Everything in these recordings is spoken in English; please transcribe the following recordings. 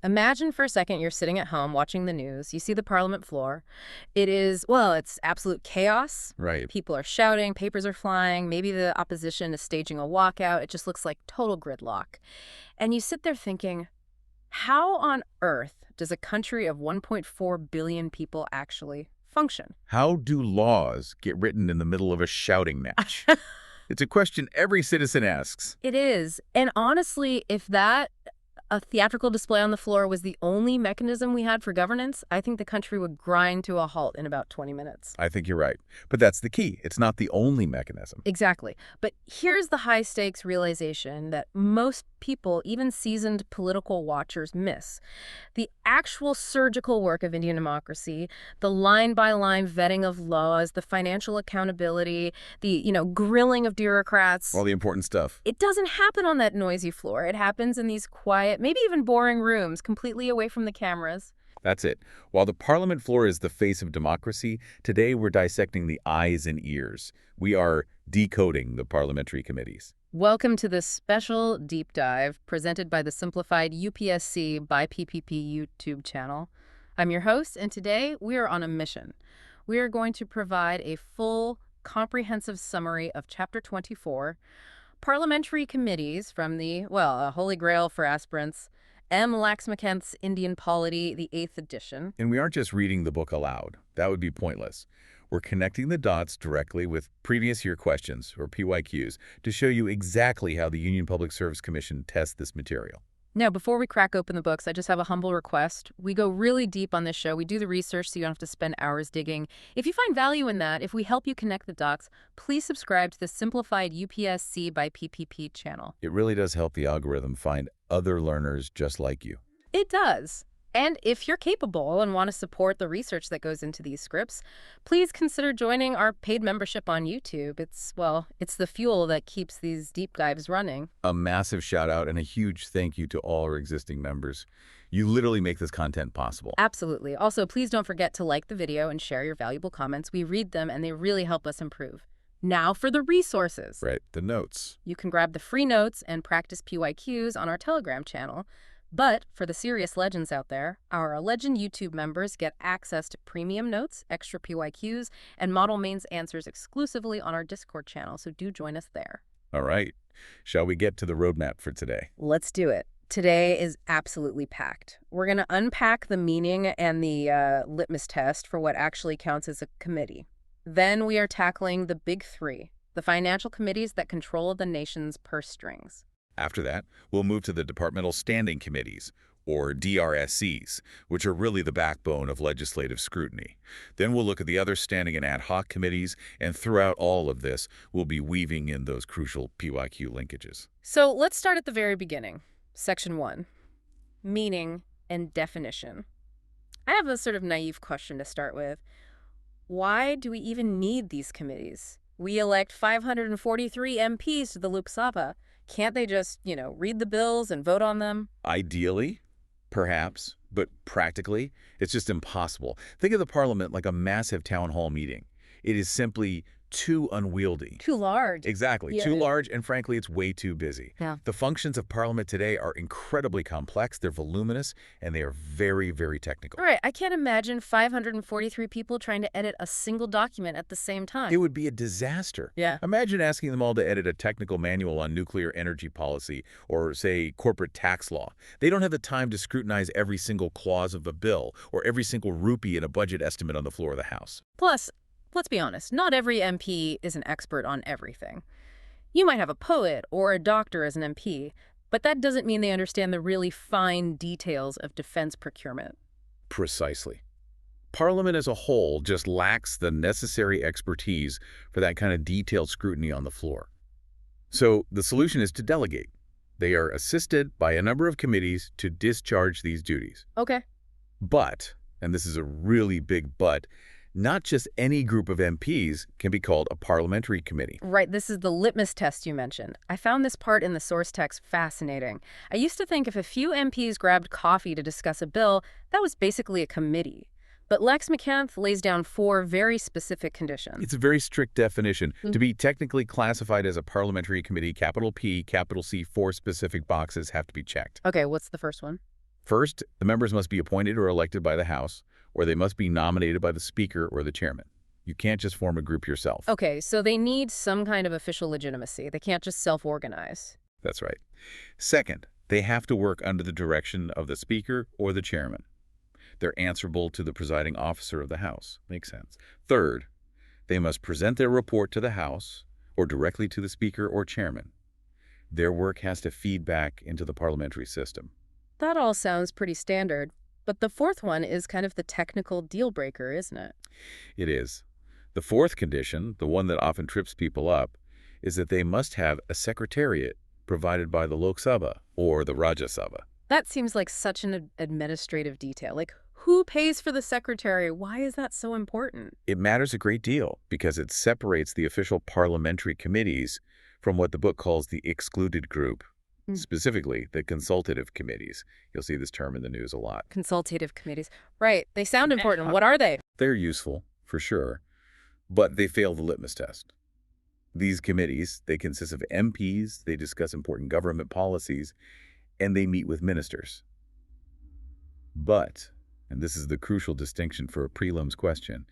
Imagine for a second you're sitting at home watching the news. You see the Parliament floor. It is, well, it's absolute chaos. Right. People are shouting, papers are flying, maybe the opposition is staging a walkout. It just looks like total gridlock. And you sit there thinking, how on earth does a country of 1.4 billion people actually function? How do laws get written in the middle of a shouting match? It's a question every citizen asks. It is. And honestly, if a theatrical display on the floor was the only mechanism we had for governance, I think the country would grind to a halt in about 20 minutes. I think you're right. But that's the key. It's not the only mechanism. Exactly. But here's the high-stakes realization that most people, even seasoned political watchers, miss. The actual surgical work of Indian democracy, the line-by-line vetting of laws, the financial accountability, the, grilling of bureaucrats. All the important stuff. It doesn't happen on that noisy floor. It happens in these quiet, maybe even boring rooms, completely away from the cameras. That's it. While the Parliament floor is the face of democracy, today we're dissecting the eyes and ears. We are decoding the parliamentary committees. Welcome to this special deep dive presented by the Simplified UPSC by PPP YouTube channel. I'm your host, and today we are on a mission. We are going to provide a full, comprehensive summary of Chapter 24, Parliamentary Committees from the, a holy grail for aspirants, M. Laxmikanth's Indian Polity, the 8th edition. And we aren't just reading the book aloud. That would be pointless. We're connecting the dots directly with previous year questions, or PYQs, to show you exactly how the Union Public Service Commission tests this material. Now, before we crack open the books, I just have a humble request. We go really deep on this show. We do the research so you don't have to spend hours digging. If you find value in that, if we help you connect the dots, please subscribe to the Simplified UPSC by PPP channel. It really does help the algorithm find other learners just like you. It does. And if you're capable and want to support the research that goes into these scripts, please consider joining our paid membership on YouTube. It's the fuel that keeps these deep dives running. A massive shout out and a huge thank you to all our existing members. You literally make this content possible. Absolutely. Also, please don't forget to like the video and share your valuable comments. We read them and they really help us improve. Now for the resources. Right, the notes. You can grab the free notes and practice PYQs on our Telegram channel. But for the serious legends out there, our Legend YouTube members get access to premium notes, extra PYQs, and Model Mains answers exclusively on our Discord channel, so do join us there. All right. Shall we get to the roadmap for today? Let's do it. Today is absolutely packed. We're going to unpack the meaning and the litmus test for what actually counts as a committee. Then we are tackling the big three, the financial committees that control the nation's purse strings. After that, we'll move to the Departmental Standing Committees, or DRSCs, which are really the backbone of legislative scrutiny. Then we'll look at the other standing and ad hoc committees, and throughout all of this, we'll be weaving in those crucial PYQ linkages. So let's start at the very beginning. Section 1, meaning and definition. I have a sort of naive question to start with. Why do we even need these committees? We elect 543 MPs to the Lok Sabha. Can't they just, read the bills and vote on them? Ideally, perhaps, but practically, it's just impossible. Think of the Parliament like a massive town hall meeting. It is simply too unwieldy. Too large. Exactly. Yeah. Too large, and frankly, it's way too busy. Yeah. The functions of Parliament today are incredibly complex, they're voluminous, and they are very, very technical. Right. I can't imagine 543 people trying to edit a single document at the same time. It would be a disaster. Yeah. Imagine asking them all to edit a technical manual on nuclear energy policy or, say, corporate tax law. They don't have the time to scrutinize every single clause of a bill or every single rupee in a budget estimate on the floor of the House. Plus, let's be honest, not every MP is an expert on everything. You might have a poet or a doctor as an MP, but that doesn't mean they understand the really fine details of defense procurement. Precisely. Parliament as a whole just lacks the necessary expertise for that kind of detailed scrutiny on the floor. So the solution is to delegate. They are assisted by a number of committees to discharge these duties. Okay. But, and this is a really big but, not just any group of MPs can be called a parliamentary committee. Right, this is the litmus test you mentioned. I found this part in the source text fascinating. I used to think if a few MPs grabbed coffee to discuss a bill, that was basically a committee. But Laxmikanth lays down 4 very specific conditions. It's a very strict definition. To be technically classified as a parliamentary committee, capital P, capital C, 4 specific boxes have to be checked. Okay, what's the first one? First, the members must be appointed or elected by the House, or they must be nominated by the Speaker or the Chairman. You can't just form a group yourself. Okay, so they need some kind of official legitimacy. They can't just self-organize. That's right. Second, they have to work under the direction of the Speaker or the Chairman. They're answerable to the presiding officer of the House. Makes sense. Third, they must present their report to the House or directly to the Speaker or Chairman. Their work has to feed back into the parliamentary system. That all sounds pretty standard, but the fourth one is kind of the technical deal breaker, isn't it? It is. The fourth condition, the one that often trips people up, is that they must have a secretariat provided by the Lok Sabha or the Rajya Sabha. That seems like such an administrative detail. Like, who pays for the secretary? Why is that so important? It matters a great deal because it separates the official parliamentary committees from what the book calls the excluded group, specifically the consultative committees. You'll see this term in the news a lot. Consultative committees. Right. They sound important. What are they? They're useful, for sure, but they fail the litmus test. These committees, they consist of MPs, they discuss important government policies, and they meet with ministers. But, and this is the crucial distinction for a prelims question,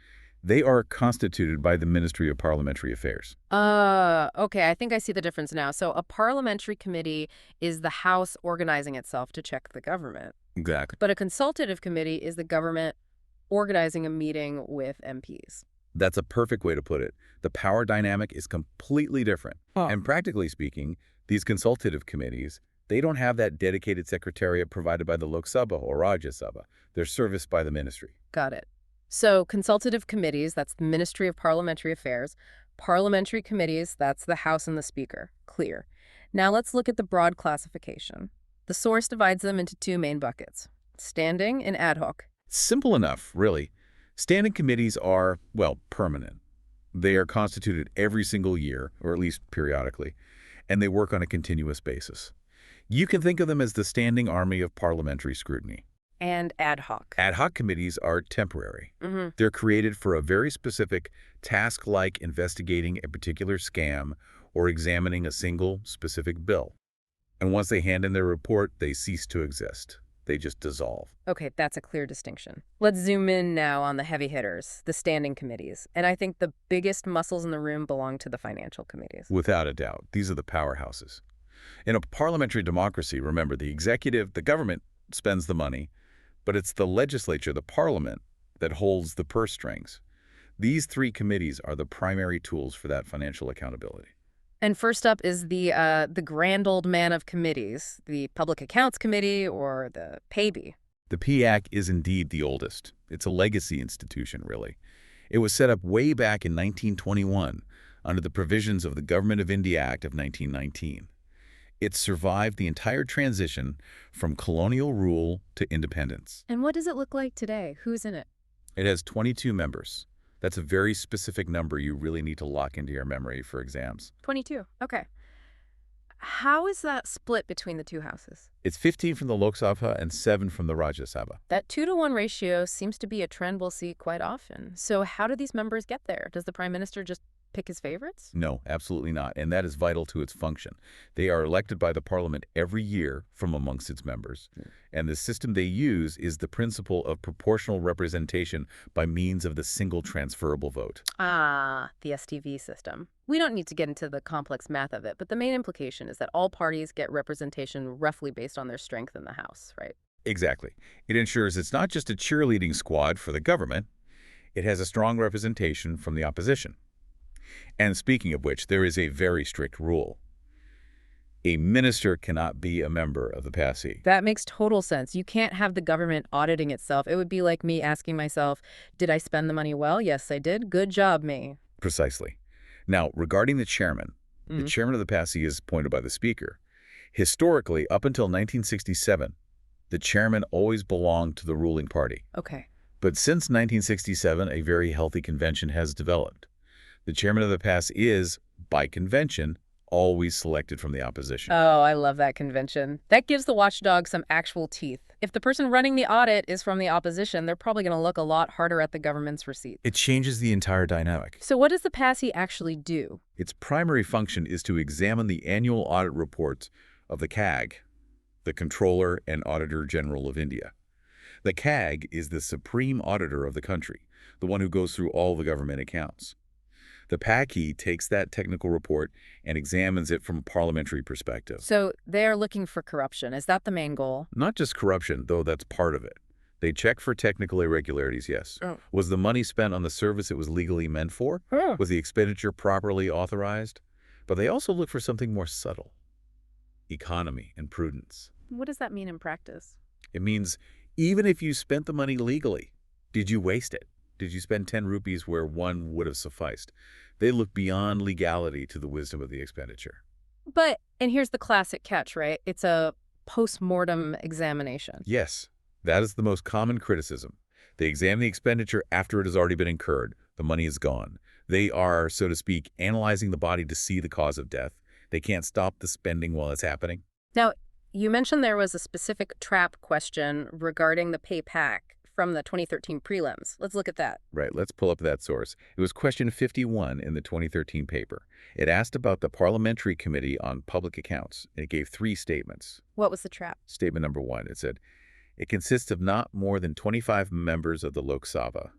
they are constituted by the Ministry of Parliamentary Affairs. Okay, I think I see the difference now. So a parliamentary committee is the House organizing itself to check the government. Exactly. But a consultative committee is the government organizing a meeting with MPs. That's a perfect way to put it. The power dynamic is completely different. And practically speaking, these consultative committees, they don't have that dedicated secretariat provided by the Lok Sabha or Rajya Sabha. They're serviced by the ministry. Got it. So consultative committees, that's the Ministry of Parliamentary Affairs. Parliamentary committees, that's the House and the Speaker. Clear. Now let's look at the broad classification. The source divides them into two main buckets, standing and ad hoc. Simple enough, really. Standing committees are, well, permanent. They are constituted every single year, or at least periodically, and they work on a continuous basis. You can think of them as the standing army of parliamentary scrutiny. And ad hoc. Ad hoc committees are temporary. They're created for a very specific task like investigating a particular scam or examining a single specific bill. And once they hand in their report, they cease to exist. They just dissolve. Okay, that's a clear distinction. Let's zoom in now on the heavy hitters, the standing committees. And I think the biggest muscles in the room belong to the financial committees. Without a doubt, these are the powerhouses. In a parliamentary democracy, remember, the executive, the government, spends the money, but it's the legislature, the parliament, that holds the purse strings. These three committees are the primary tools for that financial accountability. And first up is the grand old man of committees, the Public Accounts Committee or the PABI. The PAC is indeed the oldest. It's a legacy institution, really. It was set up way back in 1921 under the provisions of the Government of India Act of 1919. It survived the entire transition from colonial rule to independence. And what does it look like today? Who's in it? It has 22 members. That's a very specific number you really need to lock into your memory for exams. 22. Okay. How is that split between the two houses? It's 15 from the Lok Sabha and 7 from the Rajya Sabha. That 2-to-1 ratio seems to be a trend we'll see quite often. So how do these members get there? Does the Prime Minister just pick his favorites? No, absolutely not. And that is vital to its function. They are elected by the Parliament every year from amongst its members. And the system they use is the principle of proportional representation by means of the single transferable vote. Ah, the STV system. We don't need to get into the complex math of it, but the main implication is that all parties get representation roughly based on their strength in the House, right? Exactly. It ensures it's not just a cheerleading squad for the government. It has a strong representation from the opposition. And speaking of which, there is a very strict rule. A minister cannot be a member of the PASI. That makes total sense. You can't have the government auditing itself. It would be like me asking myself, did I spend the money well? Yes, I did. Good job, me. Precisely. Now, regarding the chairman, the chairman of the PASI is appointed by the Speaker. Historically, up until 1967, the chairman always belonged to the ruling party. Okay. But since 1967, a very healthy convention has developed. The chairman of the PAS is, by convention, always selected from the opposition. Oh, I love that convention. That gives the watchdog some actual teeth. If the person running the audit is from the opposition, they're probably going to look a lot harder at the government's receipts. It changes the entire dynamic. So what does the PASI actually do? Its primary function is to examine the annual audit reports of the CAG the Controller and Auditor General of India. The CAG is the supreme auditor of the country, the one who goes through all the government accounts. The PACI takes that technical report and examines it from a parliamentary perspective. So they're looking for corruption. Is that the main goal? Not just corruption, though that's part of it. They check for technical irregularities, yes. Oh. Was the money spent on the service it was legally meant for? Oh. Was the expenditure properly authorized? But they also look for something more subtle. Economy and prudence. What does that mean in practice? It means even if you spent the money legally, did you waste it? Did you spend 10 rupees where one would have sufficed? They look beyond legality to the wisdom of the expenditure. But, and here's the classic catch, right? It's a post-mortem examination. Yes, that is the most common criticism. They examine the expenditure after it has already been incurred. The money is gone. They are, so to speak, analyzing the body to see the cause of death. They can't stop the spending while it's happening. Now, you mentioned there was a specific trap question regarding the pay pack from the 2013 prelims. Let's look at that. Right, let's pull up that source. It was question 51 in the 2013 paper. It asked about the Parliamentary Committee on Public Accounts, and it gave 3 statements. What was the trap? Statement number 1, it said, it consists of not more than 25 members of the Lok Sabha.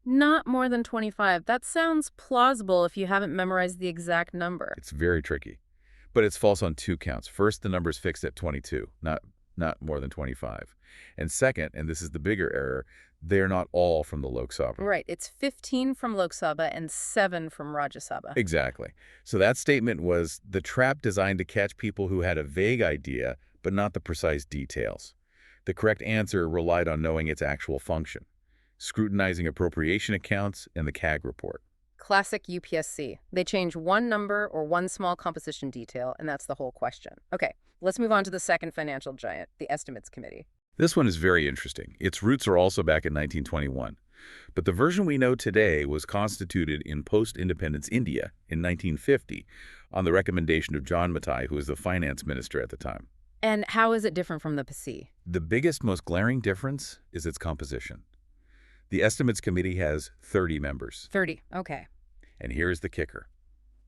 Not more than 25. That sounds plausible if you haven't memorized the exact number. It's very tricky. But it's false on 2 counts. First, the number's fixed at 22, not more than 25. And second, and this is the bigger error, they're not all from the Lok Sabha. Right. It's 15 from Lok Sabha and 7 from Rajya Sabha. Exactly. So that statement was the trap designed to catch people who had a vague idea, but not the precise details. The correct answer relied on knowing its actual function, scrutinizing appropriation accounts and the CAG report. Classic UPSC. They change one number or one small composition detail, and that's the whole question. Okay, let's move on to the second financial giant, the Estimates Committee. This one is very interesting. Its roots are also back in 1921. But the version we know today was constituted in post-independence India in 1950 on the recommendation of John Matai, who was the finance minister at the time. And how is it different from the PSC? The biggest, most glaring difference is its composition. The Estimates Committee has 30 members. 30, okay. And here's the kicker.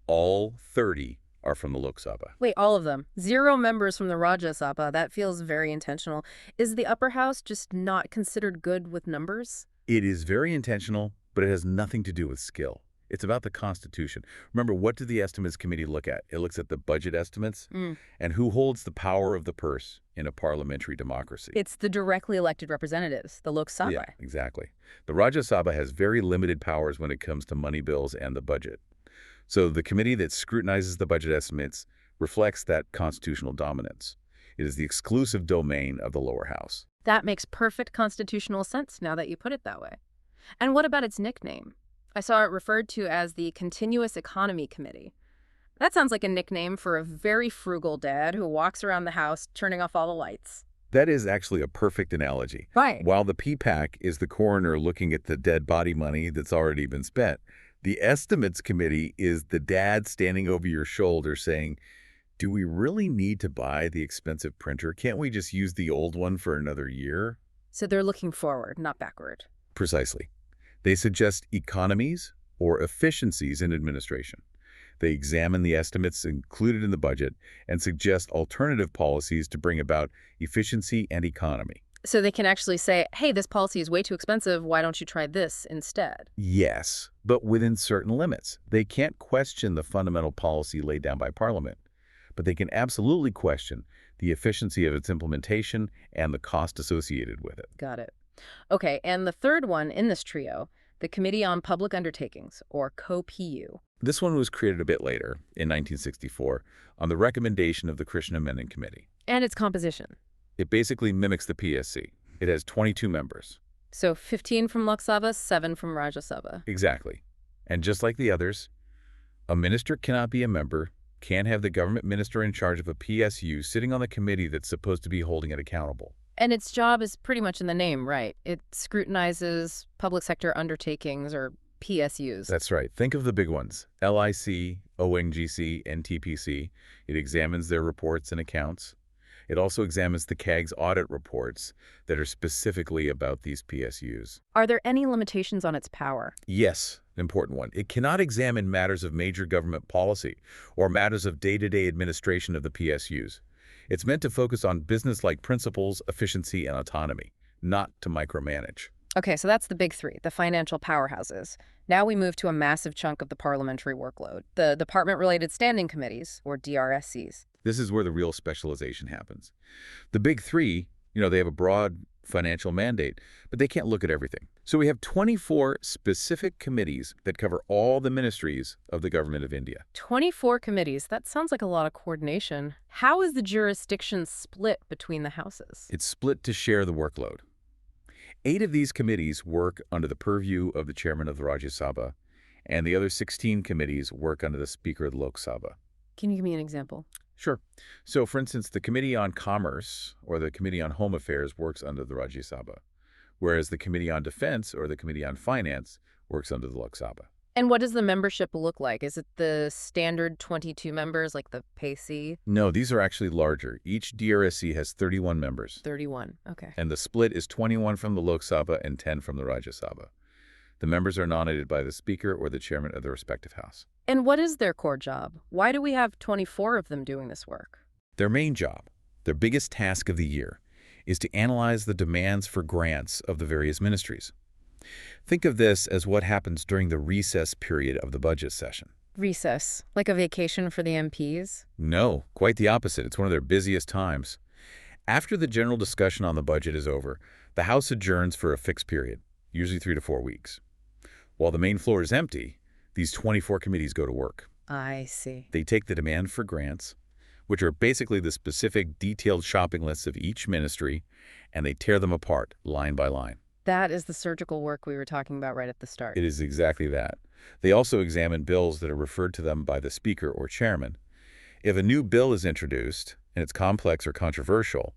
All 30 are from the Lok Sabha. Wait, all of them? 0 members from the Rajya Sabha. That feels very intentional. Is the upper house just not considered good with numbers? It is very intentional, but it has nothing to do with skill. It's about the Constitution. Remember, what did the Estimates Committee look at? It looks at the budget estimates and who holds the power of the purse in a parliamentary democracy. It's the directly elected representatives, the Lok Sabha. Yeah, exactly. The Rajya Sabha has very limited powers when it comes to money bills and the budget. So the committee that scrutinizes the budget estimates reflects that constitutional dominance. It is the exclusive domain of the lower house. That makes perfect constitutional sense now that you put it that way. And what about its nickname? I saw it referred to as the Continuous Economy Committee. That sounds like a nickname for a very frugal dad who walks around the house turning off all the lights. That is actually a perfect analogy. Right. While the PPAC is the coroner looking at the dead body money that's already been spent, the Estimates Committee is the dad standing over your shoulder saying, do we really need to buy the expensive printer? Can't we just use the old one for another year? So they're looking forward, not backward. Precisely. They suggest economies or efficiencies in administration. They examine the estimates included in the budget and suggest alternative policies to bring about efficiency and economy. So they can actually say, hey, this policy is way too expensive. Why don't you try this instead? Yes, but within certain limits. They can't question the fundamental policy laid down by Parliament, but they can absolutely question the efficiency of its implementation and the cost associated with it. Got it. Okay, and the third one in this trio, the Committee on Public Undertakings, or COPU. This one was created a bit later, in 1964, on the recommendation of the Krishna Menon Committee. And its composition. It basically mimics the PSC. It has 22 members. So 15 from Lok Sabha, 7 from Rajya Sabha. Exactly. And just like the others, a minister cannot be a member, can't have the government minister in charge of a PSU sitting on the committee that's supposed to be holding it accountable. And its job is pretty much in the name, right? It scrutinizes public sector undertakings, or PSUs. That's right. Think of the big ones. LIC, ONGC, and TPC. It examines their reports and accounts. It also examines the CAG's audit reports that are specifically about these PSUs. Are there any limitations on its power? Yes, an important one. It cannot examine matters of major government policy or matters of day-to-day administration of the PSUs. It's meant to focus on business-like principles, efficiency, and autonomy, not to micromanage. Okay, so that's the big three, the financial powerhouses. Now we move to a massive chunk of the parliamentary workload, the department-related standing committees, or DRSCs. This is where the real specialization happens. The big three, they have a broad financial mandate, but they can't look at everything. So we have 24 specific committees that cover all the ministries of the government of India. 24 committees, that sounds like a lot of coordination. How is the jurisdiction split between the houses? It's split to share the workload. 8 of these committees work under the purview of the chairman of the Rajya Sabha, and the other 16 committees work under the Speaker of the Lok Sabha. Can you give me an example? Sure. So, for instance, the Committee on Commerce or the Committee on Home Affairs works under the Rajya Sabha, whereas the Committee on Defense or the Committee on Finance works under the Lok Sabha. And what does the membership look like? Is it the standard 22 members, like the PACE? No, these are actually larger. Each DRSC has 31 members. 31, okay. And the split is 21 from the Lok Sabha and 10 from the Rajya Sabha. The members are nominated by the Speaker or the Chairman of the respective House. And what is their core job? Why do we have 24 of them doing this work? Their main job, their biggest task of the year, is to analyze the demands for grants of the various ministries. Think of this as what happens during the recess period of the budget session. Recess, like a vacation for the MPs? No, quite the opposite. It's one of their busiest times. After the general discussion on the budget is over, the House adjourns for a fixed period, usually 3 to 4 weeks. While the main floor is empty, these 24 committees go to work. I see. They take the demand for grants, which are basically the specific detailed shopping lists of each ministry, and they tear them apart line by line. That is the surgical work we were talking about right at the start. It is exactly that. They also examine bills that are referred to them by the Speaker or Chairman. If a new bill is introduced, and it's complex or controversial,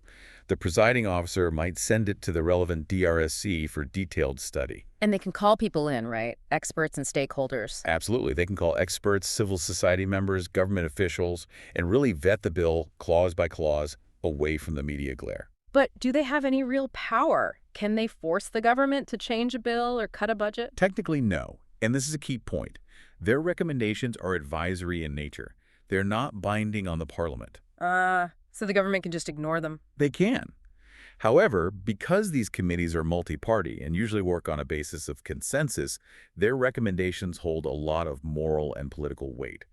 the presiding officer might send it to the relevant DRSC for detailed study. And they can call people in, right? Experts and stakeholders. Absolutely. They can call experts, civil society members, government officials, and really vet the bill clause by clause away from the media glare. But do they have any real power? Can they force the government to change a bill or cut a budget? Technically, no. And this is a key point. Their recommendations are advisory in nature. They're not binding on the Parliament. So the government can just ignore them? They can. However, because these committees are multi-party and usually work on a basis of consensus, their recommendations hold a lot of moral and political weight.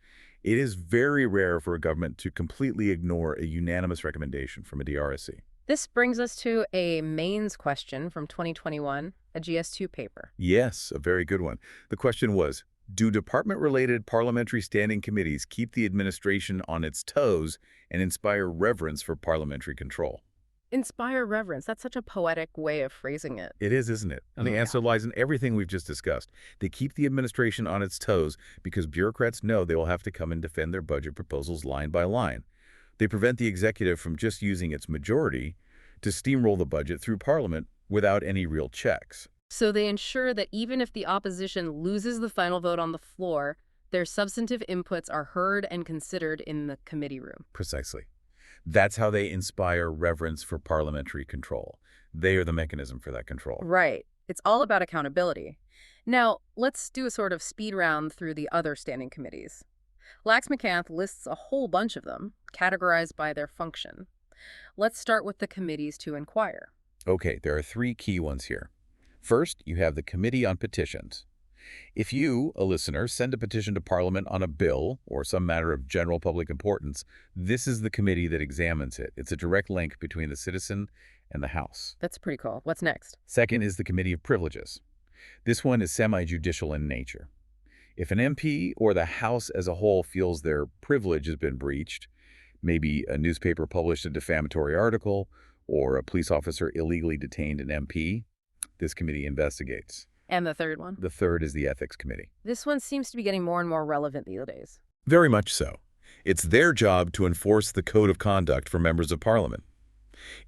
It is very rare for a government to completely ignore a unanimous recommendation from a DRSC. This brings us to a mains question from 2021, a GS2 paper. Yes, a very good one. The question was, do department-related parliamentary standing committees keep the administration on its toes and inspire reverence for parliamentary control? Inspire reverence. That's such a poetic way of phrasing it. It is, isn't it? And the answer lies in everything we've just discussed. They keep the administration on its toes because bureaucrats know they will have to come and defend their budget proposals line by line. They prevent the executive from just using its majority to steamroll the budget through Parliament without any real checks. So they ensure that even if the opposition loses the final vote on the floor, their substantive inputs are heard and considered in the committee room. Precisely. That's how they inspire reverence for parliamentary control. They are the mechanism for that control. Right. It's all about accountability. Now, let's do a sort of speed round through the other standing committees. Laxmikanth lists a whole bunch of them, categorized by their function. Let's start with the committees to inquire. Okay, there are 3 key ones here. First, you have the Committee on Petitions. If you, a listener, send a petition to Parliament on a bill or some matter of general public importance, this is the committee that examines it. It's a direct link between the citizen and the House. That's pretty cool. What's next? Second is the Committee of Privileges. This one is semi-judicial in nature. If an MP or the House as a whole feels their privilege has been breached, maybe a newspaper published a defamatory article or a police officer illegally detained an MP, this committee investigates. And the third one? The third is the Ethics Committee. This one seems to be getting more and more relevant these days. Very much so. It's their job to enforce the code of conduct for members of Parliament.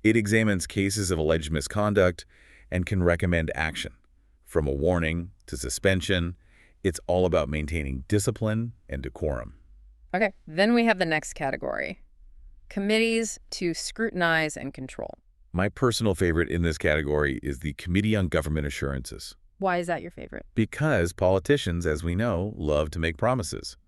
It examines cases of alleged misconduct and can recommend action, from a warning to suspension. It's all about maintaining discipline and decorum. Okay, then we have the next category. Committees to scrutinize and control. My personal favorite in this category is the Committee on Government Assurances. Why is that your favorite? Because politicians, as we know, love to make promises.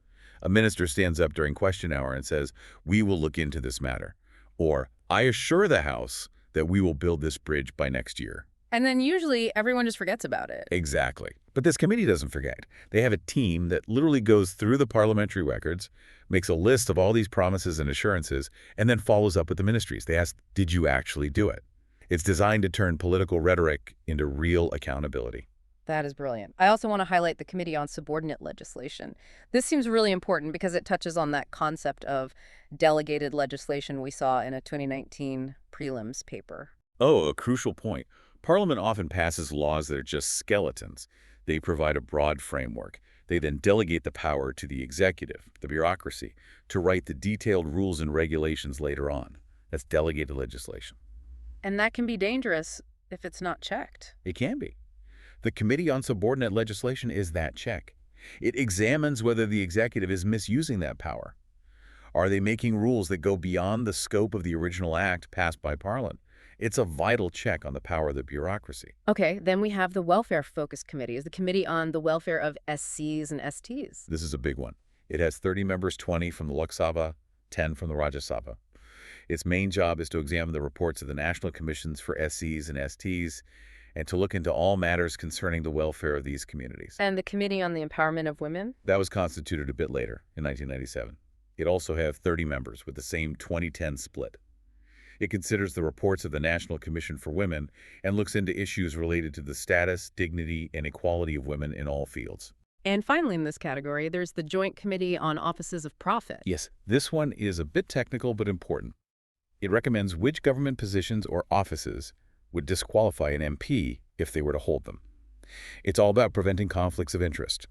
A minister stands up during question hour and says, "We will look into this matter," Or, I assure the House that we will build this bridge by next year. And then usually everyone just forgets about it. Exactly. But this committee doesn't forget. They have a team that literally goes through the parliamentary records, makes a list of all these promises and assurances, and then follows up with the ministries. They ask, did you actually do it? It's designed to turn political rhetoric into real accountability. That is brilliant. I also want to highlight the Committee on Subordinate Legislation. This seems really important because it touches on that concept of delegated legislation we saw in a 2019 Prelims paper. Oh, a crucial point. Parliament often passes laws that are just skeletons. They provide a broad framework. They then delegate the power to the executive, the bureaucracy, to write the detailed rules and regulations later on. That's delegated legislation. And that can be dangerous if it's not checked. It can be. The Committee on Subordinate Legislation is that check. It examines whether the executive is misusing that power. Are they making rules that go beyond the scope of the original act passed by Parliament? It's a vital check on the power of the bureaucracy. Okay, then we have the welfare-focused committees, the Committee on the Welfare of SCs and STs. This is a big one. It has 30 members, 20 from the Lok Sabha, 10 from the Rajya Sabha. Its main job is to examine the reports of the national commissions for SCs and STs and to look into all matters concerning the welfare of these communities. And the Committee on the Empowerment of Women? That was constituted a bit later, in 1997. It also has 30 members with the same 20-10 split. It considers the reports of the National Commission for Women and looks into issues related to the status, dignity, and equality of women in all fields. And finally in this category, there's the Joint Committee on Offices of Profit. Yes, this one is a bit technical but important. It recommends which government positions or offices would disqualify an MP if they were to hold them. It's all about preventing conflicts of interest.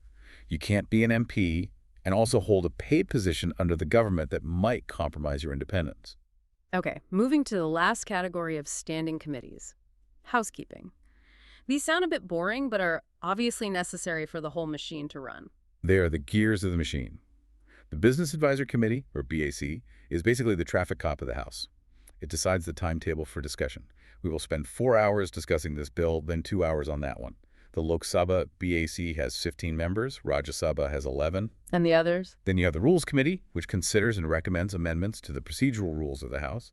You can't be an MP and also hold a paid position under the government that might compromise your independence. Okay, moving to the last category of standing committees, housekeeping. These sound a bit boring, but are obviously necessary for the whole machine to run. They are the gears of the machine. The Business Advisory Committee, or BAC, is basically the traffic cop of the House. It decides the timetable for discussion. We will spend 4 hours discussing this bill, then 2 hours on that one. The Lok Sabha BAC has 15 members, Rajya Sabha has 11. And the others? Then you have the Rules Committee, which considers and recommends amendments to the procedural rules of the House,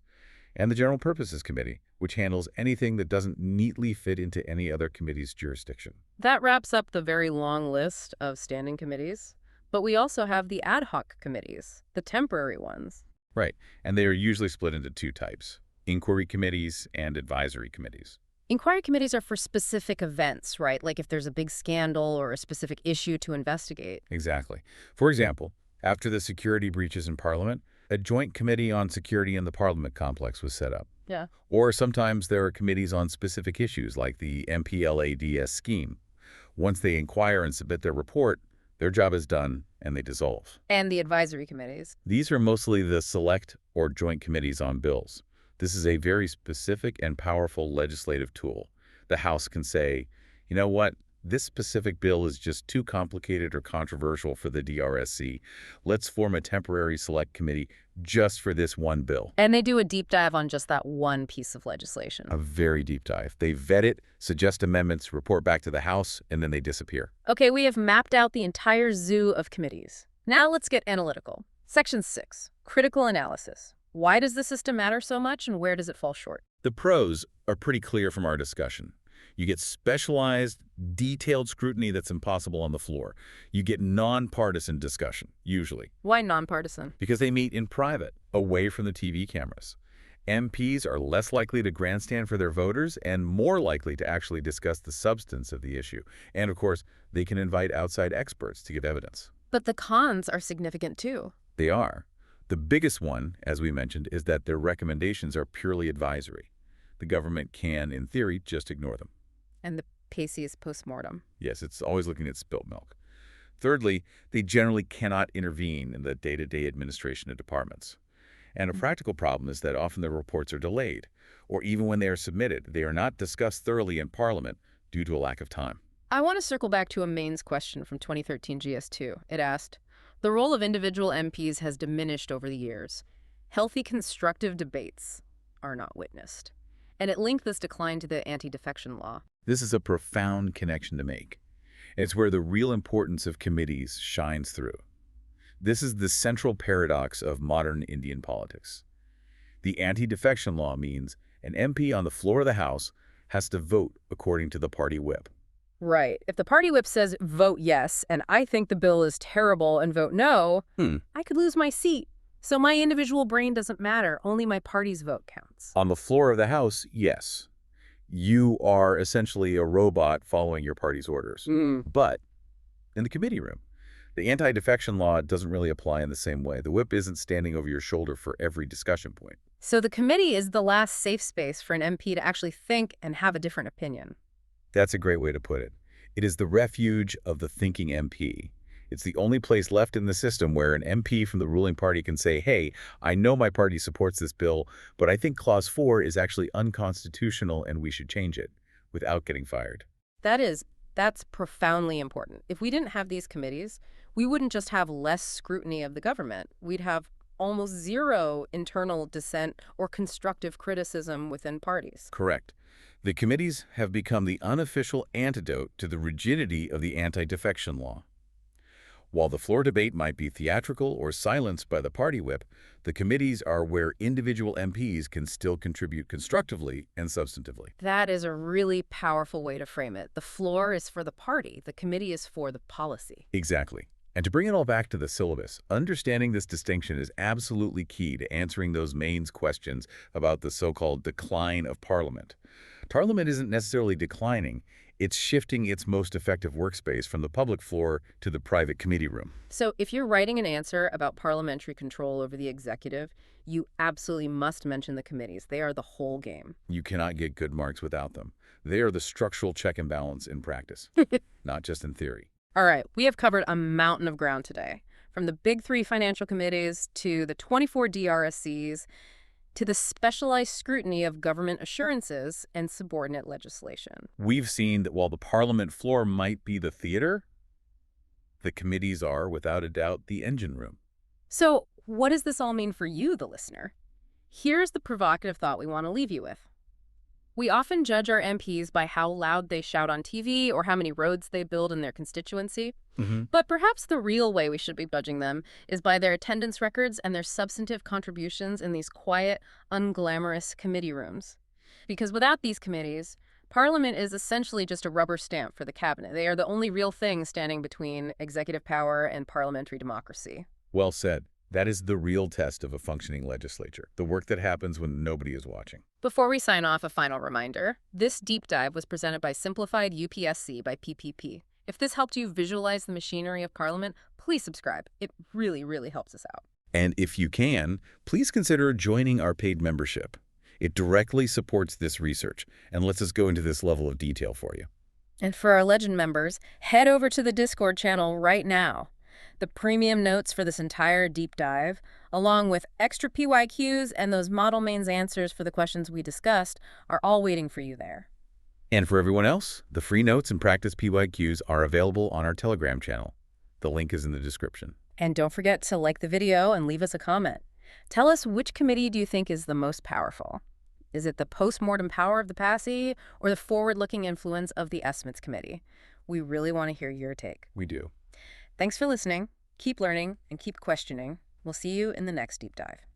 and the General Purposes Committee, which handles anything that doesn't neatly fit into any other committee's jurisdiction. That wraps up the very long list of standing committees. But we also have the ad hoc committees, the temporary ones. Right, and they are usually split into two types, inquiry committees and advisory committees. Inquiry committees are for specific events, right? Like if there's a big scandal or a specific issue to investigate. Exactly. For example, after the security breaches in Parliament, a joint committee on security in the Parliament complex was set up. Yeah. Or sometimes there are committees on specific issues like the MPLADS scheme. Once they inquire and submit their report, their job is done and they dissolve. And the advisory committees. These are mostly the select or joint committees on bills. This is a very specific and powerful legislative tool. The House can say, you know what, this specific bill is just too complicated or controversial for the DRSC. Let's form a temporary select committee just for this one bill. And they do a deep dive on just that one piece of legislation. A very deep dive. They vet it, suggest amendments, report back to the House, and then they disappear. Okay, we have mapped out the entire zoo of committees. Now let's get analytical. Section 6, critical analysis. Why does the system matter so much and where does it fall short? The pros are pretty clear from our discussion. You get specialized, detailed scrutiny that's impossible on the floor. You get nonpartisan discussion, usually. Why nonpartisan? Because they meet in private, away from the TV cameras. MPs are less likely to grandstand for their voters and more likely to actually discuss the substance of the issue. And of course, they can invite outside experts to give evidence. But the cons are significant too. They are. The biggest one, as we mentioned, is that their recommendations are purely advisory. The government can, in theory, just ignore them. And the PACE is postmortem. Yes, it's always looking at spilt milk. Thirdly, they generally cannot intervene in the day-to-day administration of departments. And a practical problem is that often the reports are delayed, or even when they are submitted, they are not discussed thoroughly in Parliament due to a lack of time. I want to circle back to a mains question from 2013 GS2. It asked, the role of individual MPs has diminished over the years. Healthy constructive debates are not witnessed. And it linked this decline to the Anti-Defection law. This is a profound connection to make. It's where the real importance of committees shines through. This is the central paradox of modern Indian politics. The anti-defection law means an MP on the floor of the House has to vote according to the party whip. Right. If the party whip says vote yes, and I think the bill is terrible and vote no, I could lose my seat. So my individual brain doesn't matter. Only my party's vote counts. On the floor of the House, yes. You are essentially a robot following your party's orders. But in the committee room, the anti-defection law doesn't really apply in the same way. The whip isn't standing over your shoulder for every discussion point. So the committee is the last safe space for an MP to actually think and have a different opinion. That's a great way to put it. It is the refuge of the thinking MP. It's the only place left in the system where an MP from the ruling party can say, hey, I know my party supports this bill, but I think Clause 4 is actually unconstitutional and we should change it, without getting fired. That's profoundly important. If we didn't have these committees, we wouldn't just have less scrutiny of the government. We'd have almost zero internal dissent or constructive criticism within parties. Correct. The committees have become the unofficial antidote to the rigidity of the anti-defection law. While the floor debate might be theatrical or silenced by the party whip, the committees are where individual MPs can still contribute constructively and substantively. That is a really powerful way to frame it. The floor is for the party. The committee is for the policy. Exactly. And to bring it all back to the syllabus, understanding this distinction is absolutely key to answering those mains questions about the so-called decline of Parliament. Parliament isn't necessarily declining. It's shifting its most effective workspace from the public floor to the private committee room. So if you're writing an answer about parliamentary control over the executive, you absolutely must mention the committees. They are the whole game. You cannot get good marks without them. They are the structural check and balance in practice, not just in theory. All right, we have covered a mountain of ground today, from the big 3 financial committees to the 24 DRSCs to the specialized scrutiny of government assurances and subordinate legislation. We've seen that while the Parliament floor might be the theater, the committees are, without a doubt, the engine room. So what does this all mean for you, the listener? Here's the provocative thought we want to leave you with. We often judge our MPs by how loud they shout on TV or how many roads they build in their constituency. But perhaps the real way we should be judging them is by their attendance records and their substantive contributions in these quiet, unglamorous committee rooms. Because without these committees, Parliament is essentially just a rubber stamp for the cabinet. They are the only real thing standing between executive power and parliamentary democracy. Well said. That is the real test of a functioning legislature, the work that happens when nobody is watching. Before we sign off, a final reminder. This deep dive was presented by Simplified UPSC by PPP. If this helped you visualize the machinery of Parliament, please subscribe. It really, really helps us out. And if you can, please consider joining our paid membership. It directly supports this research and lets us go into this level of detail for you. And for our Legend members, head over to the Discord channel right now. The premium notes for this entire deep dive, along with extra PYQs and those model mains answers for the questions we discussed, are all waiting for you there. And for everyone else, the free notes and practice PYQs are available on our Telegram channel. The link is in the description. And don't forget to like the video and leave us a comment. Tell us, which committee do you think is the most powerful? Is it the post-mortem power of the PASI or the forward-looking influence of the estimates committee? We really want to hear your take. We do. Thanks for listening. Keep learning and keep questioning. We'll see you in the next deep dive.